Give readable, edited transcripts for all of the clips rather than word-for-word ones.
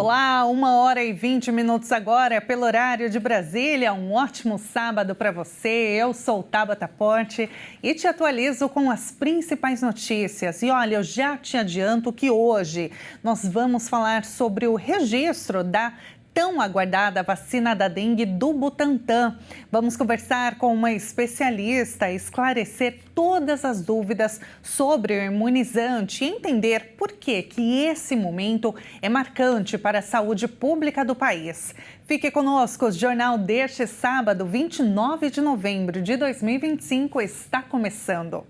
Olá, 1h20 agora pelo horário de Brasília. Um ótimo sábado para você. Eu sou Tabata Porte e te atualizo com as principais notícias. E olha, eu já te adianto que hoje nós vamos falar sobre o registro da tão aguardada vacina da dengue do Butantan. Vamos conversar com uma especialista, esclarecer todas as dúvidas sobre o imunizante e entender por que esse momento é marcante para a saúde pública do país. Fique conosco, o jornal deste sábado, 29 de novembro de 2025, está começando.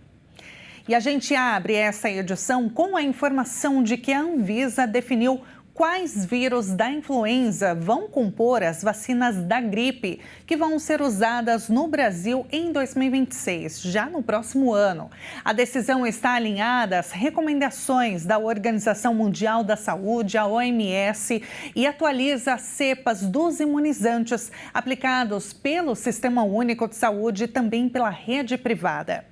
E a gente abre essa edição com a informação de que a Anvisa definiu quais vírus da influenza vão compor as vacinas da gripe que vão ser usadas no Brasil em 2026, já no próximo ano. A decisão está alinhada às recomendações da Organização Mundial da Saúde, a OMS, e atualiza as cepas dos imunizantes aplicados pelo Sistema Único de Saúde e também pela rede privada.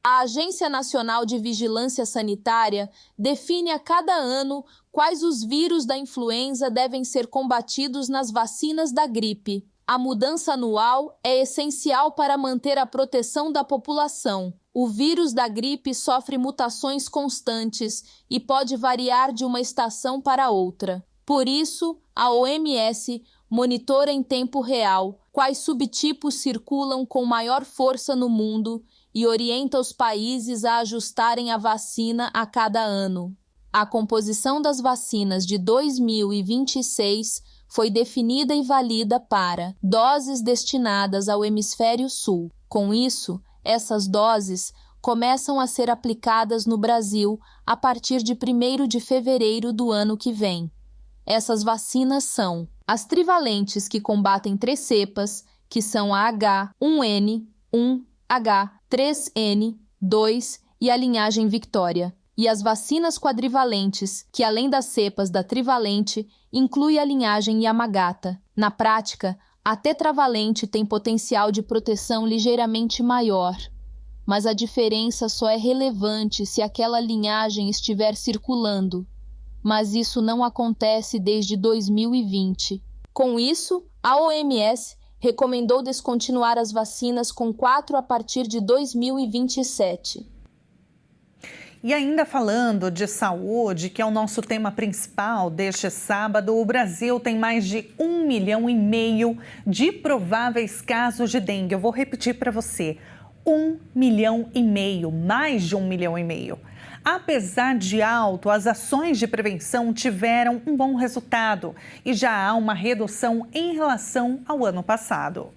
A Agência Nacional de Vigilância Sanitária define a cada ano quais os vírus da influenza devem ser combatidos nas vacinas da gripe. A mudança anual é essencial para manter a proteção da população. O vírus da gripe sofre mutações constantes e pode variar de uma estação para outra. Por isso, a OMS monitora em tempo real quais subtipos circulam com maior força no mundo e orienta os países a ajustarem a vacina a cada ano. A composição das vacinas de 2026 foi definida e válida para doses destinadas ao hemisfério sul. Com isso, essas doses começam a ser aplicadas no Brasil a partir de 1º de fevereiro do ano que vem. Essas vacinas são as trivalentes que combatem 3 cepas, que são a H1N1, H3N2 e a linhagem Victoria, e as vacinas quadrivalentes, que além das cepas da trivalente, inclui a linhagem Yamagata. Na prática, a tetravalente tem potencial de proteção ligeiramente maior, mas a diferença só é relevante se aquela linhagem estiver circulando. Mas isso não acontece desde 2020. Com isso, a OMS recomendou descontinuar as vacinas com 4 a partir de 2027. E ainda falando de saúde, que é o nosso tema principal deste sábado, o Brasil tem mais de 1,5 milhão de prováveis casos de dengue. Eu vou repetir para você, 1,5 milhão, mais de 1,5 milhão. Apesar de alto, as ações de prevenção tiveram um bom resultado e já há uma redução em relação ao ano passado.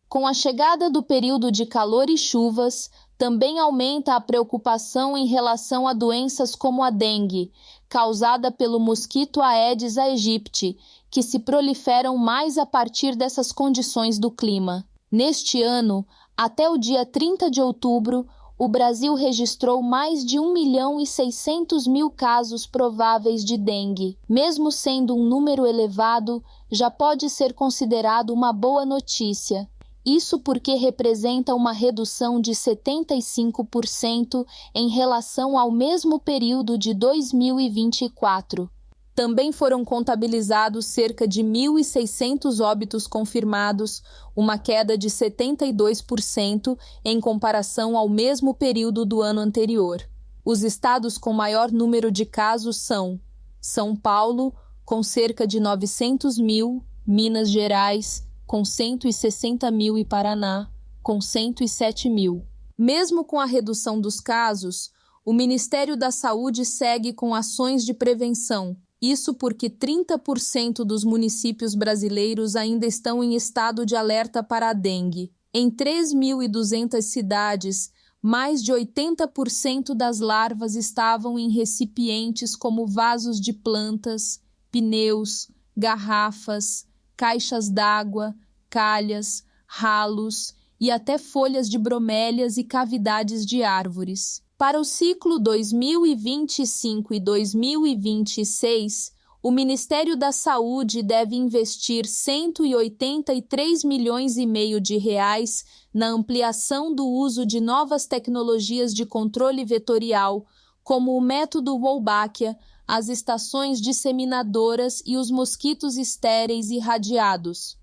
Com a chegada do período de calor e chuvas, também aumenta a preocupação em relação a doenças como a dengue, causada pelo mosquito Aedes aegypti, que se proliferam mais a partir dessas condições do clima. Neste ano, até o dia 30 de outubro, o Brasil registrou mais de 1.600.000 casos prováveis de dengue. Mesmo sendo um número elevado, já pode ser considerado uma boa notícia. Isso porque representa uma redução de 75% em relação ao mesmo período de 2024. Também foram contabilizados cerca de 1.600 óbitos confirmados, uma queda de 72% em comparação ao mesmo período do ano anterior. Os estados com maior número de casos são São Paulo, com cerca de 900.000, Minas Gerais, com 160.000 e Paraná, com 107.000. Mesmo com a redução dos casos, o Ministério da Saúde segue com ações de prevenção. Isso porque 30% dos municípios brasileiros ainda estão em estado de alerta para a dengue. Em 3.200 cidades, mais de 80% das larvas estavam em recipientes como vasos de plantas, pneus, garrafas, caixas d'água, calhas, ralos e até folhas de bromélias e cavidades de árvores. Para o ciclo 2025 e 2026, o Ministério da Saúde deve investir 183,5 milhões de reais na ampliação do uso de novas tecnologias de controle vetorial, como o método Wolbachia, as estações disseminadoras e os mosquitos estéreis irradiados.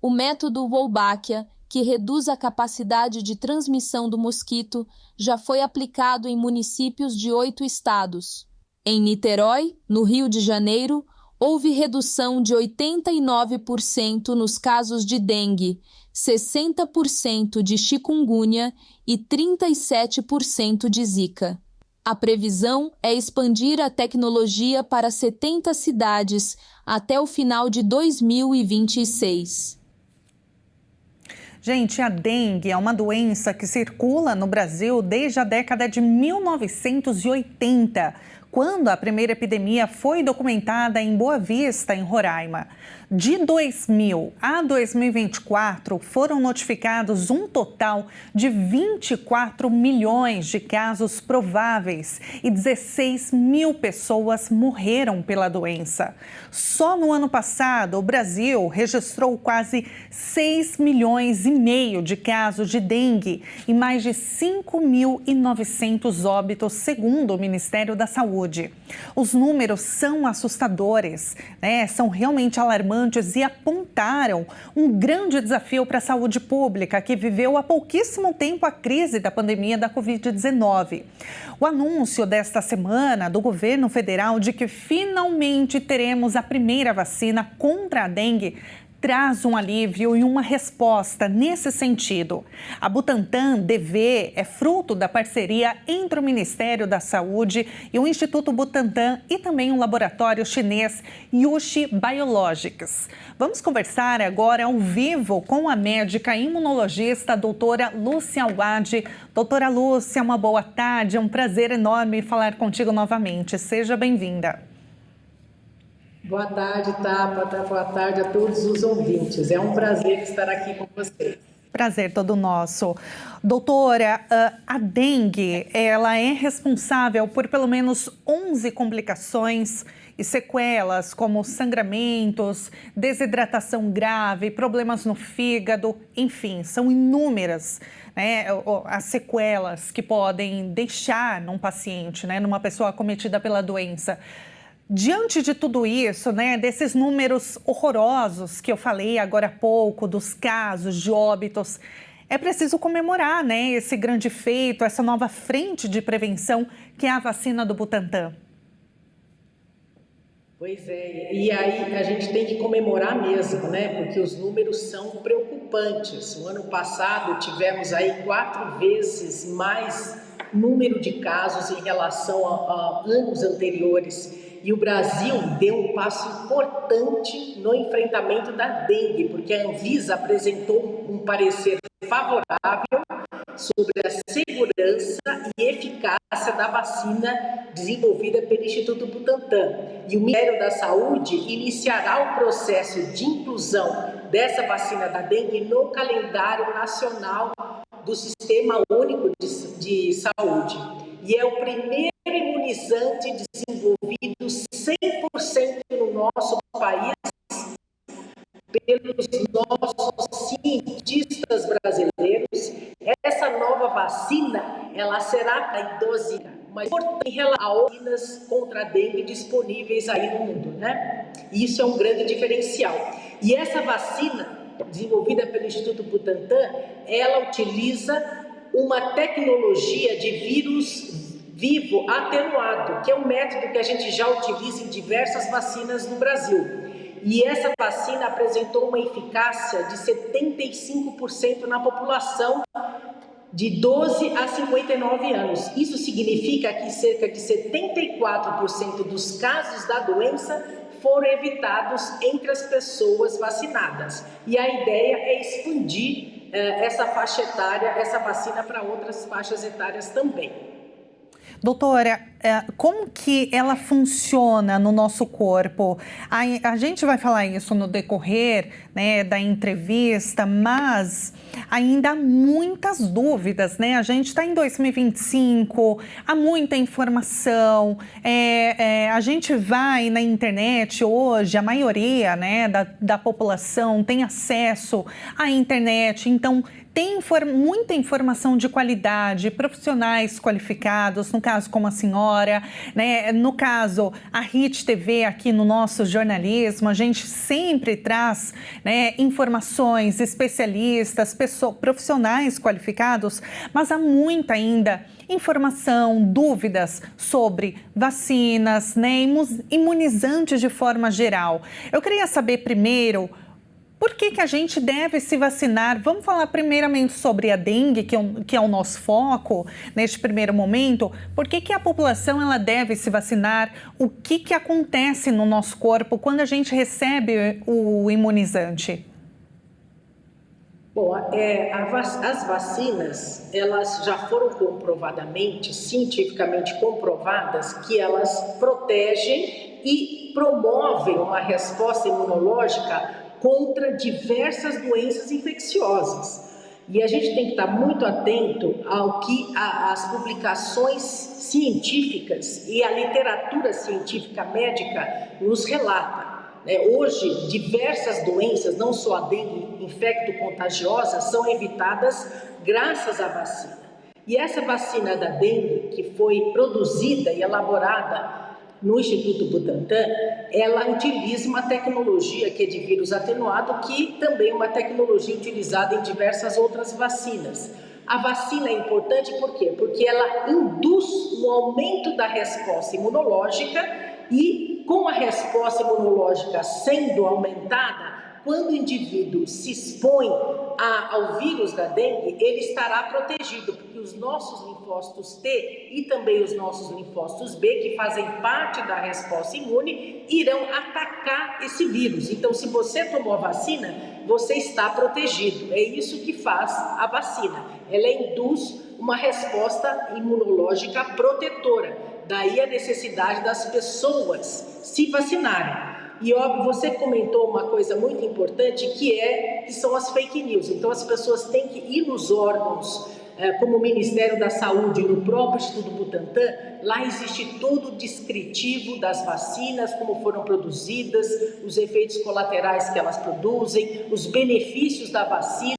O método Wolbachia, que reduz a capacidade de transmissão do mosquito, já foi aplicado em municípios de 8 estados. Em Niterói, no Rio de Janeiro, houve redução de 89% nos casos de dengue, 60% de chikungunya e 37% de zika. A previsão é expandir a tecnologia para 70 cidades até o final de 2026. Gente, a dengue é uma doença que circula no Brasil desde a década de 1980, quando a primeira epidemia foi documentada em Boa Vista, em Roraima. De 2000 a 2024, foram notificados um total de 24 milhões de casos prováveis e 16 mil pessoas morreram pela doença. Só no ano passado, o Brasil registrou quase 6 milhões e meio de casos de dengue e mais de 5.900 óbitos, segundo o Ministério da Saúde. Os números são assustadores, né? São realmente alarmantes e apontaram um grande desafio para a saúde pública, que viveu há pouquíssimo tempo a crise da pandemia da Covid-19. O anúncio desta semana do governo federal de que finalmente teremos a primeira vacina contra a dengue traz um alívio e uma resposta nesse sentido. A Butantan DV é fruto da parceria entre o Ministério da Saúde e o Instituto Butantan e também o laboratório chinês Yushi Biologics. Vamos conversar agora ao vivo com a médica imunologista, a doutora Lúcia Wade. Doutora Lúcia, uma boa tarde, é um prazer enorme falar contigo novamente. Seja bem-vinda. Boa tarde, Tabata. Boa tarde a todos os ouvintes. É um prazer estar aqui com vocês. Prazer todo nosso. Doutora, a dengue, ela é responsável por pelo menos 11 complicações e sequelas, como sangramentos, desidratação grave, problemas no fígado, enfim, são inúmeras, né, as sequelas que podem deixar num paciente, né, numa pessoa acometida pela doença. Diante de tudo isso, né, desses números horrorosos que eu falei agora há pouco, dos casos de óbitos, é preciso comemorar, né, esse grande feito, essa nova frente de prevenção que é a vacina do Butantan. Pois é, e aí a gente tem que comemorar mesmo, né, porque os números são preocupantes. O ano passado tivemos aí 4 vezes mais número de casos em relação a anos anteriores. E o Brasil deu um passo importante no enfrentamento da dengue, porque a Anvisa apresentou um parecer favorável sobre a segurança e eficácia da vacina desenvolvida pelo Instituto Butantan. E o Ministério da Saúde iniciará o processo de inclusão dessa vacina da dengue no calendário nacional do Sistema Único de Saúde. E é o primeiro imunizante desenvolvido 100% no nosso país pelos nossos cientistas brasileiros. Essa nova vacina, ela será em dose, mas em relação a vacinas contra a dengue disponíveis aí no mundo, né? E isso é um grande diferencial. E essa vacina, desenvolvida pelo Instituto Butantan, ela utiliza uma tecnologia de vírus vivo atenuado, que é um método que a gente já utiliza em diversas vacinas no Brasil. E essa vacina apresentou uma eficácia de 75% na população de 12 a 59 anos. Isso significa que cerca de 74% dos casos da doença foram evitados entre as pessoas vacinadas. E a ideia é expandir essa faixa etária, essa vacina para outras faixas etárias também. Doutora, como que ela funciona no nosso corpo? A gente vai falar isso no decorrer, né, da entrevista, mas ainda há muitas dúvidas, né? A gente está em 2025, há muita informação, a gente vai na internet hoje, a maioria, né, da população tem acesso à internet, então tem muita informação de qualidade, profissionais qualificados, no caso como a senhora, senhora, né? No caso, a RIT TV aqui no nosso jornalismo, a gente sempre traz, né, informações, especialistas, profissionais qualificados, mas há muita ainda informação, dúvidas sobre vacinas, né, imunizantes de forma geral. Eu queria saber primeiro, por que a gente deve se vacinar? Vamos falar primeiramente sobre a dengue, que é o nosso foco neste primeiro momento. Por que a população ela deve se vacinar? O que acontece no nosso corpo quando a gente recebe o imunizante? Bom, as vacinas, elas já foram comprovadamente, cientificamente comprovadas, que elas protegem e promovem uma resposta imunológica contra diversas doenças infecciosas. E a gente tem que estar muito atento ao que as publicações científicas e a literatura científica médica nos relata. Hoje, diversas doenças, não só a dengue infecto-contagiosa, são evitadas graças à vacina. E essa vacina da dengue, que foi produzida e elaborada no Instituto Butantan, ela utiliza uma tecnologia que é de vírus atenuado, que também é uma tecnologia utilizada em diversas outras vacinas. A vacina é importante por quê? Porque ela induz um aumento da resposta imunológica e, com a resposta imunológica sendo aumentada, quando o indivíduo se expõe ao vírus da dengue, ele estará protegido, porque os nossos linfócitos T e também os nossos linfócitos B, que fazem parte da resposta imune, irão atacar esse vírus. Então, se você tomou a vacina, você está protegido. É isso que faz a vacina. Ela induz uma resposta imunológica protetora. Daí a necessidade das pessoas se vacinarem. E óbvio, você comentou uma coisa muito importante que são as fake news. Então as pessoas têm que ir nos órgãos, como o Ministério da Saúde, no próprio Instituto Butantan. Lá existe todo o descritivo das vacinas, como foram produzidas, os efeitos colaterais que elas produzem, os benefícios da vacina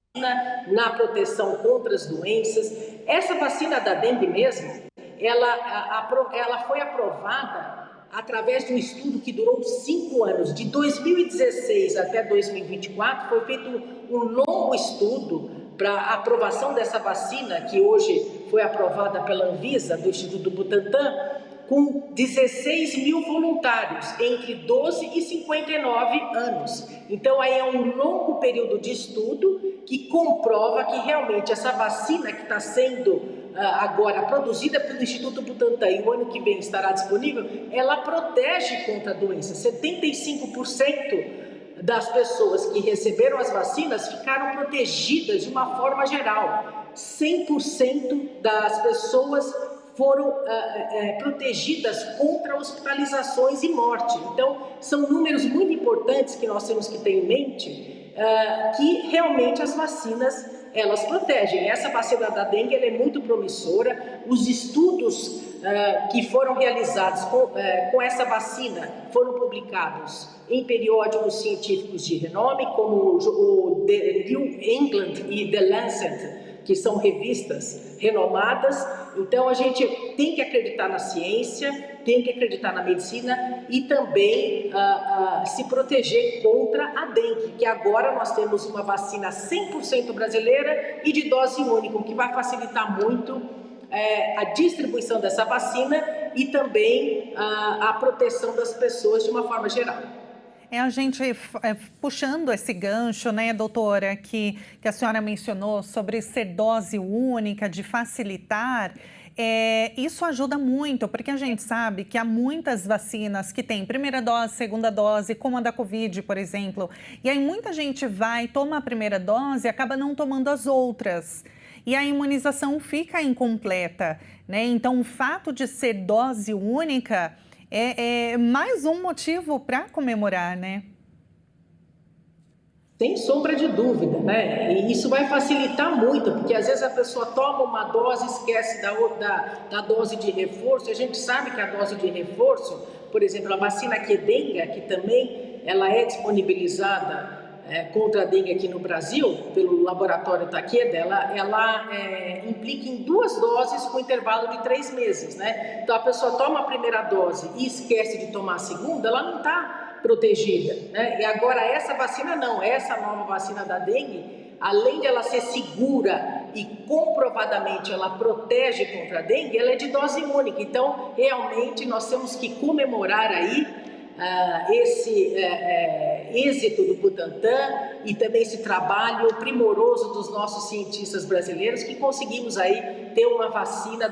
na proteção contra as doenças. Essa vacina da dengue mesmo, ela foi aprovada através de um estudo que durou 5 anos, de 2016 até 2024, foi feito um longo estudo para a aprovação dessa vacina, que hoje foi aprovada pela Anvisa, do Instituto Butantan, com 16 mil voluntários, entre 12 e 59 anos. Então, aí é um longo período de estudo que comprova que realmente essa vacina que está sendo agora produzida pelo Instituto Butantan e o ano que vem estará disponível, ela protege contra a doença. 75% das pessoas que receberam as vacinas ficaram protegidas de uma forma geral. 100% das pessoas foram protegidas contra hospitalizações e morte. Então, são números muito importantes que nós temos que ter em mente, que realmente as vacinas elas protegem. Essa vacina da dengue ela é muito promissora. Os estudos que foram realizados com essa vacina foram publicados em periódicos científicos de renome, como o The New England e The Lancet, que são revistas renomadas. Então a gente tem que acreditar na ciência, tem que acreditar na medicina e também se proteger contra a dengue, que agora nós temos uma vacina 100% brasileira e de dose única, o que vai facilitar muito a distribuição dessa vacina e também a proteção das pessoas de uma forma geral. A gente puxando esse gancho, né, doutora, que a senhora mencionou sobre ser dose única, de facilitar, isso ajuda muito, porque a gente sabe que há muitas vacinas que têm primeira dose, segunda dose, como a da Covid, por exemplo, e aí muita gente toma a primeira dose e acaba não tomando as outras. E a imunização fica incompleta, né? Então, o fato de ser dose única é mais um motivo para comemorar, né? Sem sombra de dúvida, né? E isso vai facilitar muito, porque às vezes a pessoa toma uma dose e esquece da dose de reforço. E a gente sabe que a dose de reforço, por exemplo, a vacina Qdenga, que também ela é disponibilizada contra a dengue aqui no Brasil, pelo laboratório Takeda, ela implica em 2 doses com intervalo de 3 meses, né? Então a pessoa toma a primeira dose e esquece de tomar a segunda, ela não está protegida, né? E agora essa vacina não, essa nova vacina da dengue, além de ela ser segura e comprovadamente ela protege contra a dengue, ela é de dose única. Então realmente nós temos que comemorar aí esse êxito do Butantan e também esse trabalho primoroso dos nossos cientistas brasileiros, que conseguimos aí ter uma vacina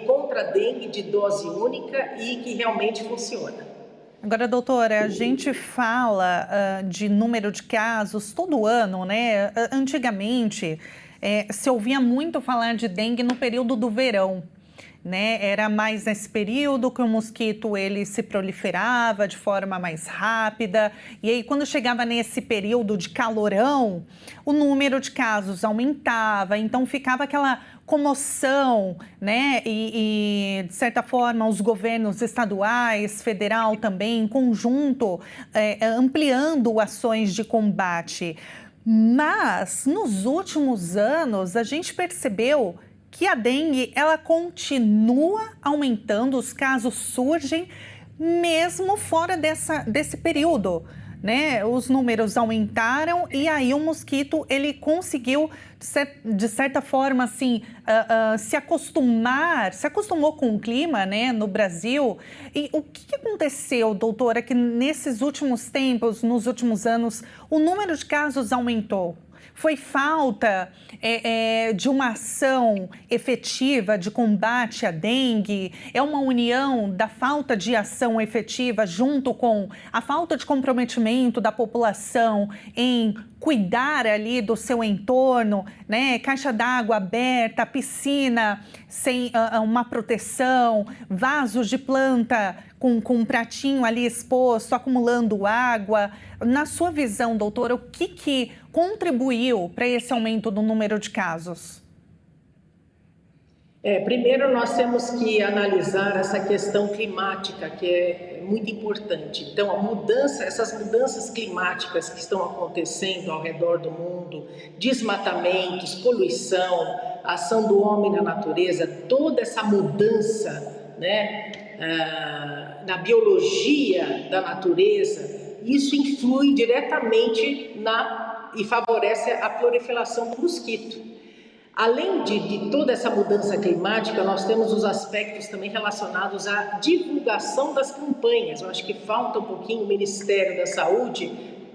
contra a dengue de dose única e que realmente funciona. Agora, doutora, a gente fala de número de casos todo ano, né? Antigamente, se ouvia muito falar de dengue no período do verão, né? Era mais nesse período que o mosquito ele se proliferava de forma mais rápida. E aí, quando chegava nesse período de calorão, o número de casos aumentava. Então, ficava aquela comoção, né? E de certa forma, os governos estaduais, federal também, em conjunto, ampliando ações de combate. Mas, nos últimos anos, a gente percebeu que a dengue, ela continua aumentando, os casos surgem mesmo fora desse período, né? Os números aumentaram e aí o mosquito, ele conseguiu, de certa forma, assim, se acostumou com o clima, né, no Brasil. E o que aconteceu, doutora, que nesses últimos tempos, nos últimos anos, o número de casos aumentou? Foi falta de uma ação efetiva de combate à dengue? É uma união da falta de ação efetiva junto com a falta de comprometimento da população em cuidar ali do seu entorno, né? Caixa d'água aberta, piscina sem uma proteção, vasos de planta com um pratinho ali exposto, acumulando água. Na sua visão, doutora, o que contribuiu para esse aumento do número de casos? Primeiro nós temos que analisar essa questão climática, que é muito importante. Então, essas mudanças climáticas que estão acontecendo ao redor do mundo, desmatamentos, poluição, ação do homem na natureza, toda essa mudança, né, na biologia da natureza, isso influi diretamente e favorece a proliferação do mosquito. Além de toda essa mudança climática, nós temos os aspectos também relacionados à divulgação das campanhas. Eu acho que falta um pouquinho o Ministério da Saúde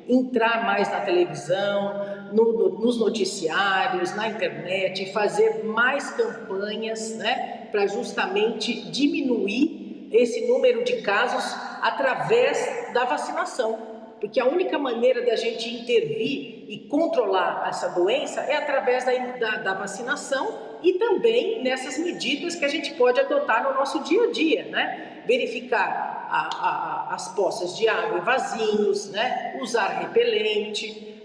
entrar mais na televisão, nos noticiários, na internet, fazer mais campanhas, né, para justamente diminuir esse número de casos através da vacinação. Porque a única maneira da gente intervir e controlar essa doença é através da vacinação e também nessas medidas que a gente pode adotar no nosso dia a dia, né? Verificar as poças de água em vasinhos, né? Usar repelente,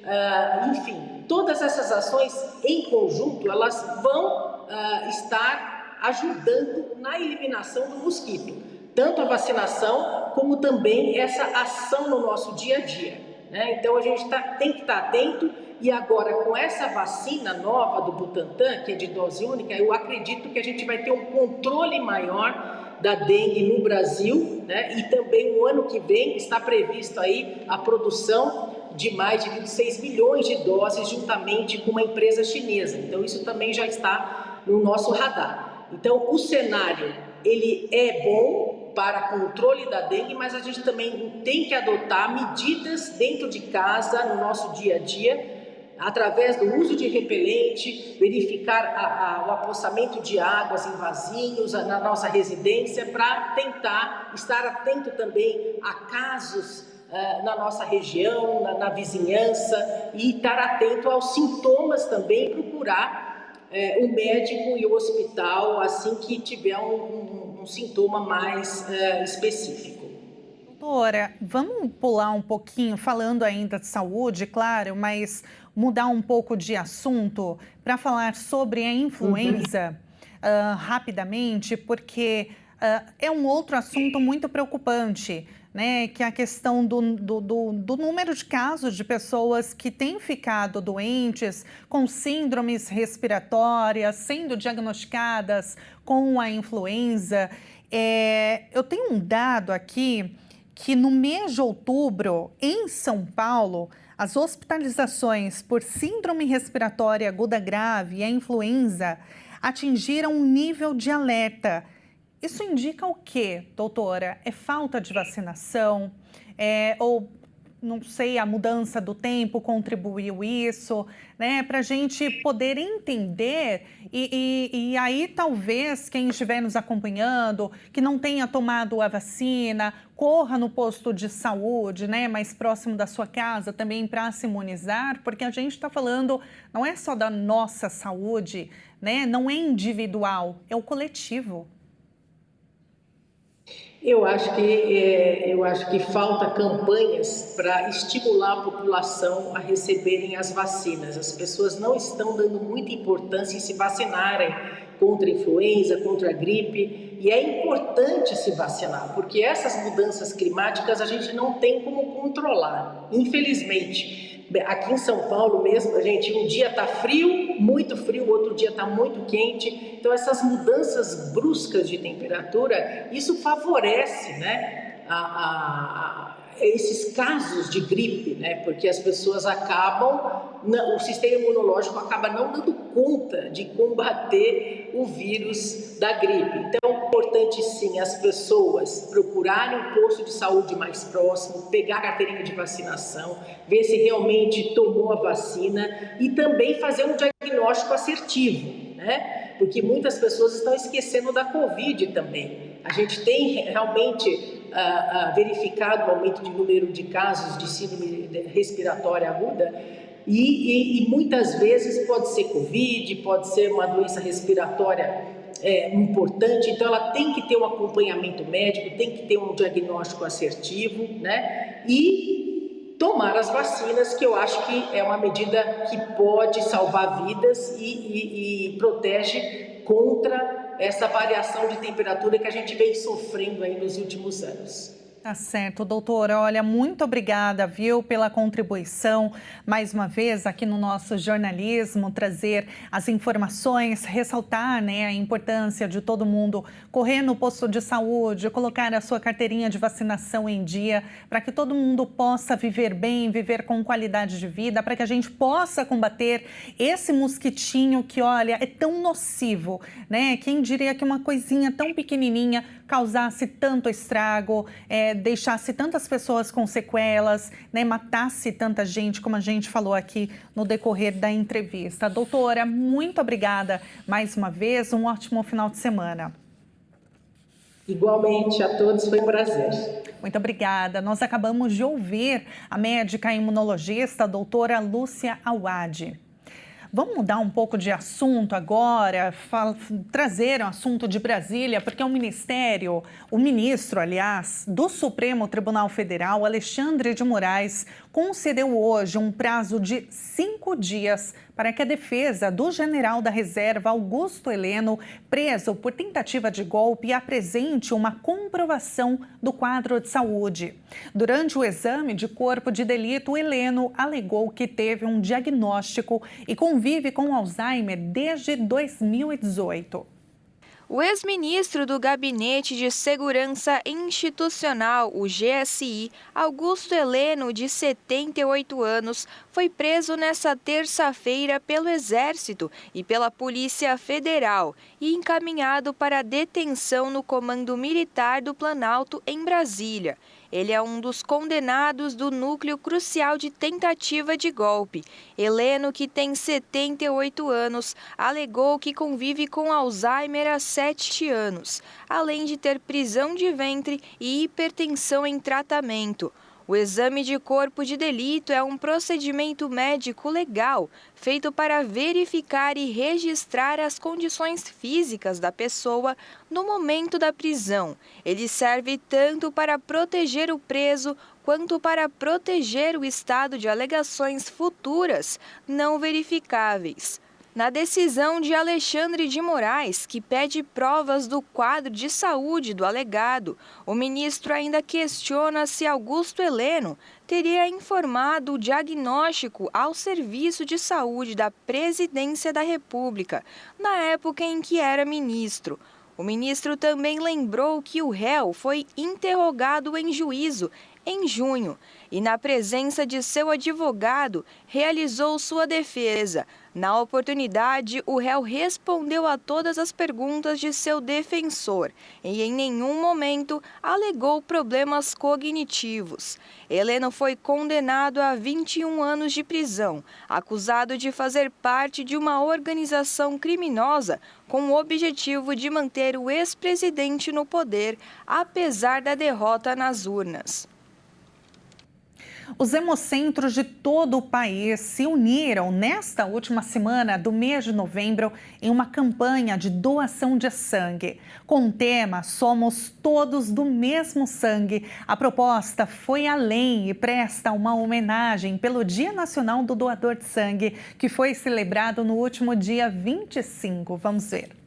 enfim, todas essas ações em conjunto, elas vão estar ajudando na eliminação do mosquito. Tanto a vacinação, como também essa ação no nosso dia a dia, né? Então a gente tem que estar atento e agora com essa vacina nova do Butantan, que é de dose única, eu acredito que a gente vai ter um controle maior da dengue no Brasil, né? E também no ano que vem está previsto aí a produção de mais de 26 milhões de doses juntamente com uma empresa chinesa. Então isso também já está no nosso radar. Então o cenário, ele é bom para controle da dengue, mas a gente também tem que adotar medidas dentro de casa, no nosso dia a dia, através do uso de repelente, verificar o apossamento de águas em vasinhos na nossa residência, para tentar estar atento também a casos na nossa região, na vizinhança, e estar atento aos sintomas também, procurar o médico e o hospital assim que tiver um sintoma mais específico. Doutora, vamos pular um pouquinho, falando ainda de saúde, claro, mas mudar um pouco de assunto para falar sobre a influenza rapidamente, porque é um outro assunto muito preocupante. né, que é a questão do número de casos de pessoas que têm ficado doentes com síndromes respiratórias, sendo diagnosticadas com a influenza. Eu tenho um dado aqui que no mês de outubro, em São Paulo, as hospitalizações por síndrome respiratória aguda grave e a influenza atingiram um nível de alerta. Isso indica o quê, doutora? É falta de vacinação? Ou, não sei, a mudança do tempo contribuiu isso, né? Para a gente poder entender e aí talvez quem estiver nos acompanhando, que não tenha tomado a vacina, corra no posto de saúde, né, mais próximo da sua casa também para se imunizar, porque a gente está falando, não é só da nossa saúde, né? Não é individual, é o coletivo. Eu acho que falta campanhas para estimular a população a receberem as vacinas. As pessoas não estão dando muita importância em se vacinarem contra a influenza, contra a gripe, e é importante se vacinar, porque essas mudanças climáticas a gente não tem como controlar, infelizmente. Aqui em São Paulo mesmo, gente, um dia está frio, muito frio, outro dia está muito quente. Então, essas mudanças bruscas de temperatura, isso favorece, né, esses casos de gripe, né, porque as pessoas o sistema imunológico acaba não dando conta de combater o vírus da gripe. Então, é importante sim as pessoas procurarem um posto de saúde mais próximo, pegar a carteirinha de vacinação, ver se realmente tomou a vacina e também fazer um diagnóstico assertivo, né? Porque muitas pessoas estão esquecendo da Covid também. A gente tem realmente verificado o aumento de número de casos de síndrome respiratória aguda e muitas vezes pode ser Covid, pode ser uma doença respiratória importante, então ela tem que ter um acompanhamento médico, tem que ter um diagnóstico assertivo, né? E tomar as vacinas, que eu acho que é uma medida que pode salvar vidas e protege contra essa variação de temperatura que a gente vem sofrendo aí nos últimos anos. Tá certo, doutora. Olha, muito obrigada, viu, pela contribuição. Mais uma vez, aqui no nosso jornalismo, trazer as informações, ressaltar, né, a importância de todo mundo correr no posto de saúde, colocar a sua carteirinha de vacinação em dia, para que todo mundo possa viver bem, viver com qualidade de vida, para que a gente possa combater esse mosquitinho que, olha, é tão nocivo, né? Quem diria que uma coisinha tão pequenininha causasse tanto estrago, deixasse tantas pessoas com sequelas, né, matasse tanta gente, como a gente falou aqui no decorrer da entrevista. Doutora, muito obrigada mais uma vez, um ótimo final de semana. Igualmente a todos, foi um prazer. Muito obrigada. Nós acabamos de ouvir a médica imunologista, a doutora Lúcia Awad. Vamos mudar um pouco de assunto agora, trazer um assunto de Brasília, porque o ministro, aliás, do Supremo Tribunal Federal, Alexandre de Moraes, concedeu hoje um prazo de 5 dias para que a defesa do general da reserva Augusto Heleno, preso por tentativa de golpe, apresente uma comprovação do quadro de saúde. Durante o exame de corpo de delito, Heleno alegou que teve um diagnóstico e convive com Alzheimer desde 2018. O ex-ministro do Gabinete de Segurança Institucional, o GSI, Augusto Heleno, de 78 anos, foi preso nesta terça-feira pelo Exército e pela Polícia Federal e encaminhado para detenção no Comando Militar do Planalto, em Brasília. Ele é um dos condenados do núcleo crucial de tentativa de golpe. Heleno, que tem 78 anos, alegou que convive com Alzheimer há 7 anos, além de ter prisão de ventre e hipertensão em tratamento. O exame de corpo de delito é um procedimento médico legal, feito para verificar e registrar as condições físicas da pessoa no momento da prisão. Ele serve tanto para proteger o preso quanto para proteger o estado de alegações futuras não verificáveis. Na decisão de Alexandre de Moraes, que pede provas do quadro de saúde do alegado, o ministro ainda questiona se Augusto Heleno teria informado o diagnóstico ao Serviço de Saúde da Presidência da República, na época em que era ministro. O ministro também lembrou que o réu foi interrogado em juízo em junho e, na presença de seu advogado, realizou sua defesa. Na oportunidade, o réu respondeu a todas as perguntas de seu defensor e em nenhum momento alegou problemas cognitivos. Heleno foi condenado a 21 anos de prisão, acusado de fazer parte de uma organização criminosa com o objetivo de manter o ex-presidente no poder, apesar da derrota nas urnas. Os hemocentros de todo o país se uniram nesta última semana do mês de novembro em uma campanha de doação de sangue. Com o tema Somos Todos do Mesmo Sangue, a proposta foi além e presta uma homenagem pelo Dia Nacional do Doador de Sangue, que foi celebrado no último dia 25. Vamos ver.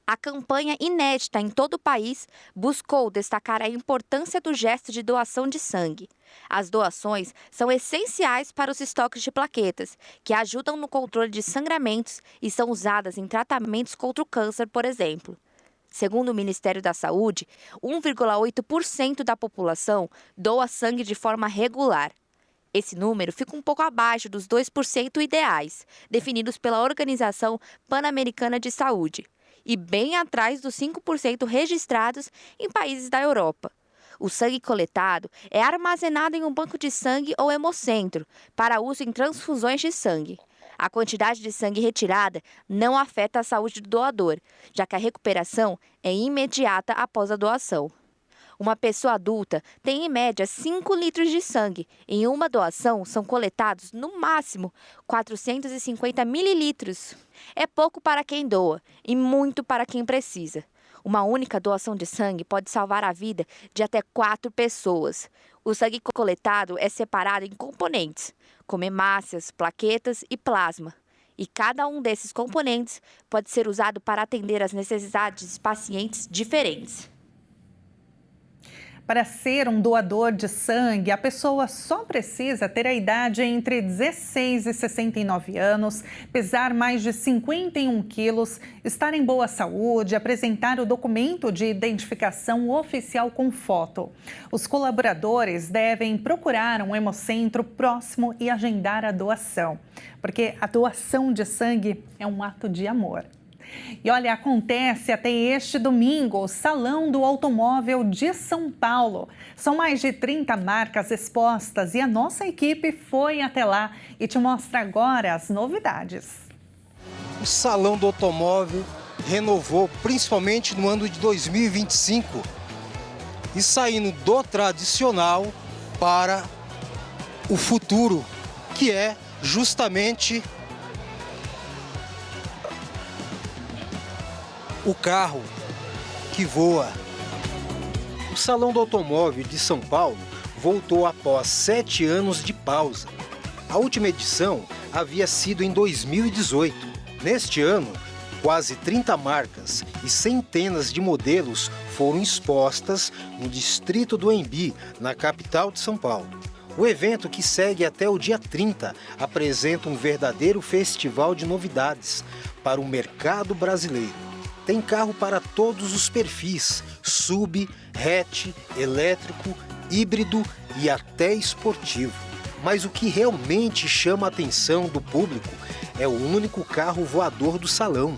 A campanha, inédita em todo o país, buscou destacar a importância do gesto de doação de sangue. As doações são essenciais para os estoques de plaquetas, que ajudam no controle de sangramentos e são usadas em tratamentos contra o câncer, por exemplo. Segundo o Ministério da Saúde, 1,8% da população doa sangue de forma regular. Esse número fica um pouco abaixo dos 2% ideais, definidos pela Organização Pan-Americana de Saúde, e bem atrás dos 5% registrados em países da Europa. O sangue coletado é armazenado em um banco de sangue ou hemocentro, para uso em transfusões de sangue. A quantidade de sangue retirada não afeta a saúde do doador, já que a recuperação é imediata após a doação. Uma pessoa adulta tem, em média, 5 litros de sangue. Em uma doação, são coletados, no máximo, 450 mililitros. É pouco para quem doa e muito para quem precisa. Uma única doação de sangue pode salvar a vida de até 4 pessoas. O sangue coletado é separado em componentes, como hemácias, plaquetas e plasma. E cada um desses componentes pode ser usado para atender às necessidades de pacientes diferentes. Para ser um doador de sangue, a pessoa só precisa ter a idade entre 16 e 69 anos, pesar mais de 51 quilos, estar em boa saúde, apresentar o documento de identificação oficial com foto. Os colaboradores devem procurar um hemocentro próximo e agendar a doação, porque a doação de sangue é um ato de amor. E olha, acontece até este domingo o Salão do Automóvel de São Paulo. São mais de 30 marcas expostas e a nossa equipe foi até lá e te mostra agora as novidades. O Salão do Automóvel renovou principalmente no ano de 2025 e saindo do tradicional para o futuro, que é justamente o carro que voa. O Salão do Automóvel de São Paulo voltou após 7 anos de pausa. A última edição havia sido em 2018. Neste ano, quase 30 marcas e centenas de modelos foram expostas no distrito do Embi, na capital de São Paulo. O evento, que segue até o dia 30, apresenta um verdadeiro festival de novidades para o mercado brasileiro. Tem carro para todos os perfis, sub, hatch, elétrico, híbrido e até esportivo. Mas o que realmente chama a atenção do público é o único carro voador do salão.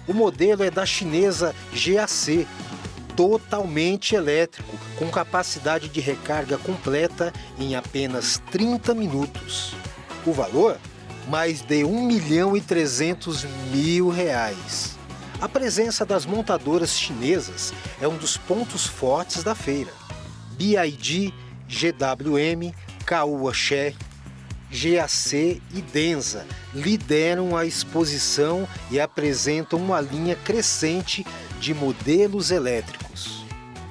O modelo é da chinesa GAC, totalmente elétrico, com capacidade de recarga completa em apenas 30 minutos. O valor? Mais de R$1.300.000. A presença das montadoras chinesas é um dos pontos fortes da feira. BYD, GWM, Caoa Chery, GAC e Denza lideram a exposição e apresentam uma linha crescente de modelos elétricos.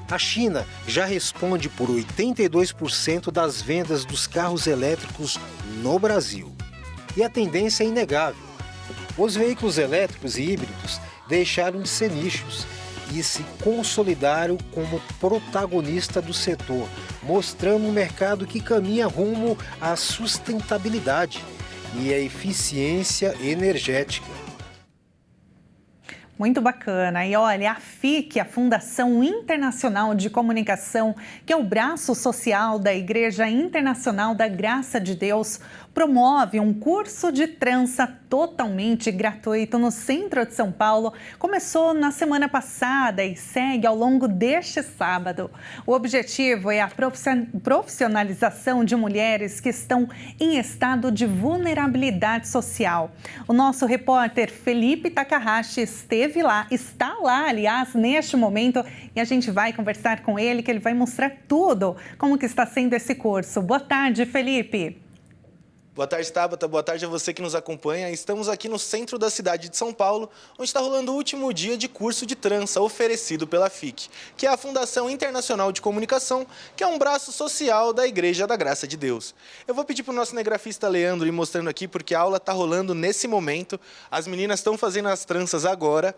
A China já responde por 82% das vendas dos carros elétricos no Brasil. E a tendência é inegável. Os veículos elétricos e híbridos deixaram de ser nichos e se consolidaram como protagonista do setor, mostrando um mercado que caminha rumo à sustentabilidade e à eficiência energética. Muito bacana. E olha, a FIC, a Fundação Internacional de Comunicação, que é o braço social da Igreja Internacional da Graça de Deus, promove um curso de trança totalmente gratuito no centro de São Paulo. Começou na semana passada e segue ao longo deste sábado. O objetivo é a profissionalização de mulheres que estão em estado de vulnerabilidade social. O nosso repórter Felipe Takahashi está lá, aliás, neste momento, e a gente vai conversar com ele, que ele vai mostrar tudo, como que está sendo esse curso. Boa tarde, Felipe. Boa tarde, Tabata. Boa tarde a você que nos acompanha. Estamos aqui no centro da cidade de São Paulo, onde está rolando o último dia de curso de trança oferecido pela FIC, que é a Fundação Internacional de Comunicação, que é um braço social da Igreja da Graça de Deus. Eu vou pedir para o nosso cinegrafista Leandro ir mostrando aqui, porque a aula está rolando nesse momento. As meninas estão fazendo as tranças agora.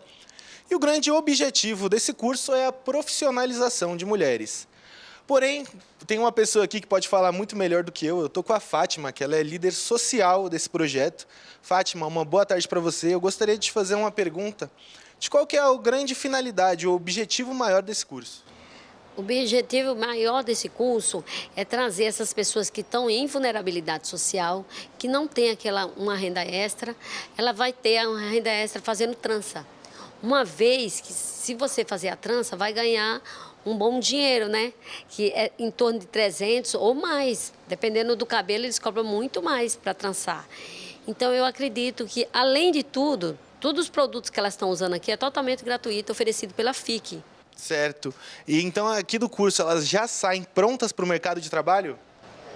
E o grande objetivo desse curso é a profissionalização de mulheres. Porém, tem uma pessoa aqui que pode falar muito melhor do que eu. Eu estou com a Fátima, que ela é líder social desse projeto. Fátima, uma boa tarde para você. Eu gostaria de te fazer uma pergunta de qual que é a grande finalidade, o objetivo maior desse curso. O objetivo maior desse curso é trazer essas pessoas que estão em vulnerabilidade social, que não tem uma renda extra, ela vai ter uma renda extra fazendo trança. Uma vez que, se você fazer a trança, vai ganhar um bom dinheiro, né? Que é em torno de 300 ou mais. Dependendo do cabelo, eles cobram muito mais para trançar. Então, eu acredito que, além de tudo, todos os produtos que elas estão usando aqui é totalmente gratuito, oferecido pela FIC. Certo. E então, aqui do curso, elas já saem prontas para o mercado de trabalho?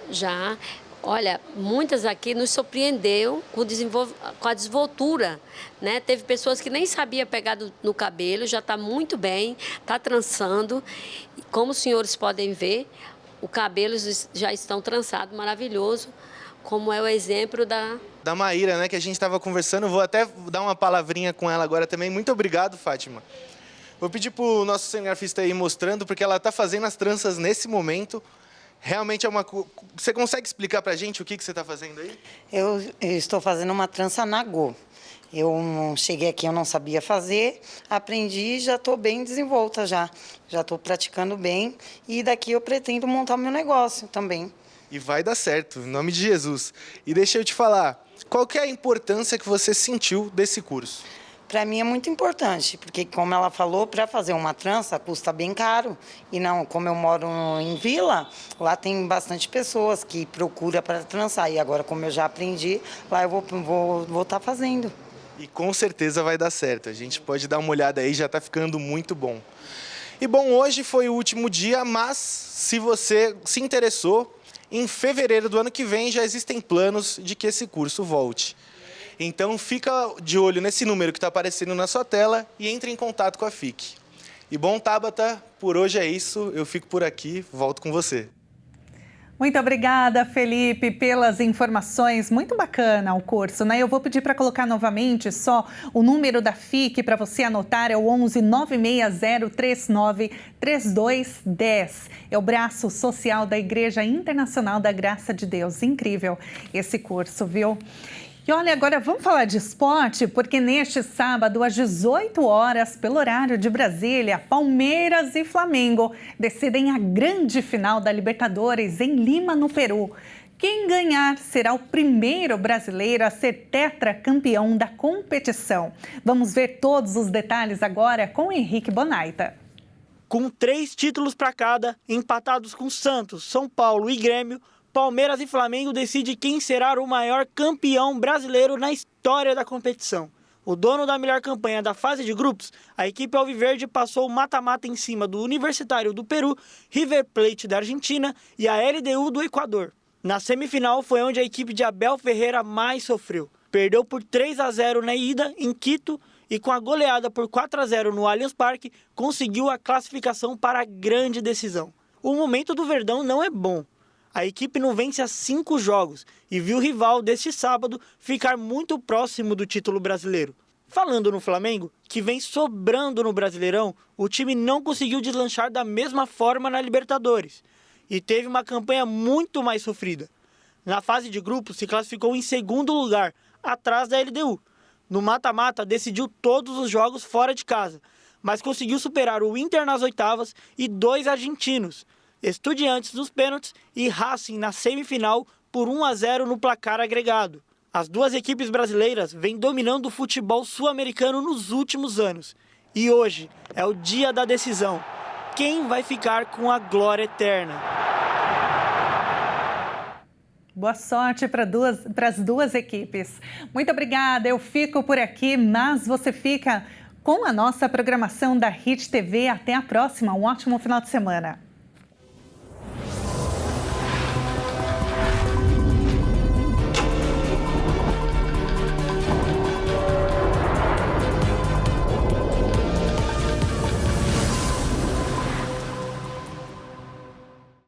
Já. Olha, muitas aqui nos surpreendeu com a desenvoltura, né? Teve pessoas que nem sabia pegar no cabelo, já está muito bem, está trançando. Como os senhores podem ver, o cabelo já estão trançado, maravilhoso, como é o exemplo da Maíra, né, que a gente estava conversando. Vou até dar uma palavrinha com ela agora também. Muito obrigado, Fátima. Vou pedir para o nosso cinegrafista ir mostrando, porque ela está fazendo as tranças nesse momento. Realmente é uma... Você consegue explicar para a gente o que você está fazendo aí? Eu estou fazendo uma trança nagô. Eu cheguei aqui, eu não sabia fazer, aprendi e já estou bem desenvolta já. Já estou praticando bem e daqui eu pretendo montar meu negócio também. E vai dar certo, em nome de Jesus. E deixa eu te falar, qual que é a importância que você sentiu desse curso? Para mim é muito importante, porque como ela falou, para fazer uma trança custa bem caro. E não, como eu moro em vila, lá tem bastante pessoas que procuram para trançar. E agora, como eu já aprendi, lá eu vou estar fazendo. E com certeza vai dar certo. A gente pode dar uma olhada aí, já está ficando muito bom. E bom, hoje foi o último dia, mas se você se interessou, em fevereiro do ano que vem já existem planos de que esse curso volte. Então, fica de olho nesse número que está aparecendo na sua tela e entre em contato com a FIC. E bom, Tabata, por hoje é isso. Eu fico por aqui, volto com você. Muito obrigada, Felipe, pelas informações. Muito bacana o curso, né? Eu vou pedir para colocar novamente só o número da FIC para você anotar, é o 11 960 39 3210. É o braço social da Igreja Internacional da Graça de Deus. Incrível esse curso, viu? E olha, agora vamos falar de esporte, porque neste sábado, às 18 horas, pelo horário de Brasília, Palmeiras e Flamengo decidem a grande final da Libertadores em Lima, no Peru. Quem ganhar será o primeiro brasileiro a ser tetracampeão da competição. Vamos ver todos os detalhes agora com Henrique Bonaita. Com 3 títulos para cada, empatados com Santos, São Paulo e Grêmio, Palmeiras e Flamengo decidem quem será o maior campeão brasileiro na história da competição. O dono da melhor campanha da fase de grupos, a equipe alviverde passou o mata-mata em cima do Universitário do Peru, River Plate da Argentina e a LDU do Equador. Na semifinal foi onde a equipe de Abel Ferreira mais sofreu. Perdeu por 3-0 na ida em Quito e com a goleada por 4-0 no Allianz Parque, conseguiu a classificação para a grande decisão. O momento do Verdão não é bom. A equipe não vence há 5 jogos e viu o rival deste sábado ficar muito próximo do título brasileiro. Falando no Flamengo, que vem sobrando no Brasileirão, o time não conseguiu deslanchar da mesma forma na Libertadores e teve uma campanha muito mais sofrida. Na fase de grupos, se classificou em segundo lugar, atrás da LDU. No mata-mata, decidiu todos os jogos fora de casa, mas conseguiu superar o Inter nas oitavas e 2 argentinos, Estudiantes nos pênaltis e Racing na semifinal por 1-0 no placar agregado. As duas equipes brasileiras vêm dominando o futebol sul-americano nos últimos anos. E hoje é o dia da decisão. Quem vai ficar com a glória eterna? Boa sorte para as duas equipes. Muito obrigada, eu fico por aqui, mas você fica com a nossa programação da Hit TV. Até a próxima, um ótimo final de semana.